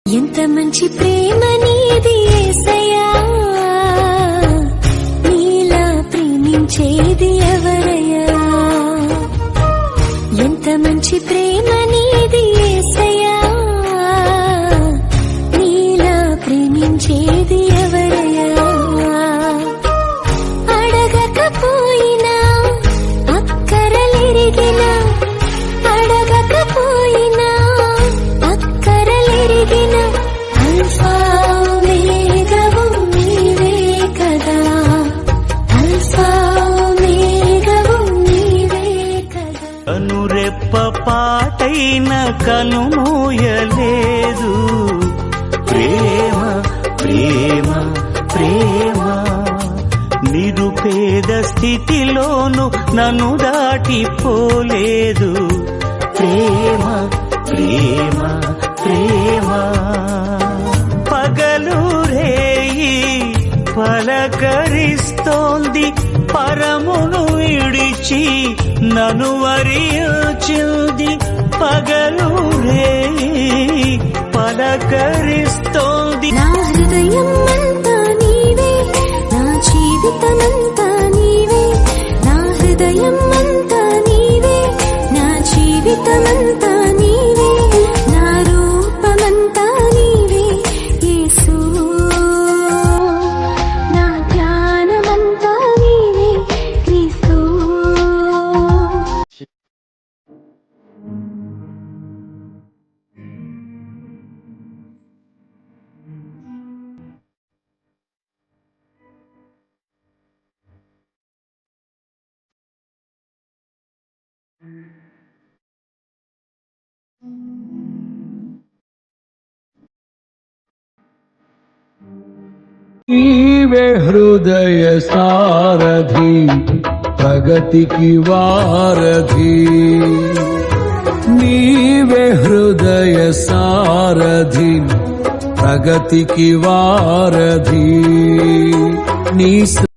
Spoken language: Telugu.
ఎంత మంచి ప్రేమ నీది యేసయ్యా, నీలా ప్రేమించేది ఎవరయ్యా. ఎంత మంచి ప్రేమ నీది యేసయ్యా, నీలా ప్రేమించేది ఎవరయ్యా. అడగకపోయినా అక్కరలెరిగినా, అడగకపోయినా అక్కరలెరిగిన అల్ఫా ఓమేగావు నీవే కదా, అల్ఫా ఓమేగావు నీవే కదా. కనురెప్ప పాటైన కనుమూయలేదు ప్రేమ ప్రేమ ప్రేమ. నిరుపేద స్థితిలోను నన్ను దాటిపోలేదు ప్రేమ ప్రేమ ప్రేమ. పగలు రేయి పలకరిస్తోంది, పరమును విడిచి నన్ను వరించింది. పగలు రేయి పలకరిస్తోంది. నా హృదయం అంతా నీవే, నా జీవితమంతా నీవే. నా హృదయం అంతా నీవే, నా జీవితమంతా నీవే. నా రూపమంతా నీవే యేసు, నా ధ్యానమంతా నీవే క్రీస్తు. నీవే హృదయ సారథి, ప్రగతికి వారధి. నీవే హృదయ సారథి, ప్రగతికి వారధి. నీ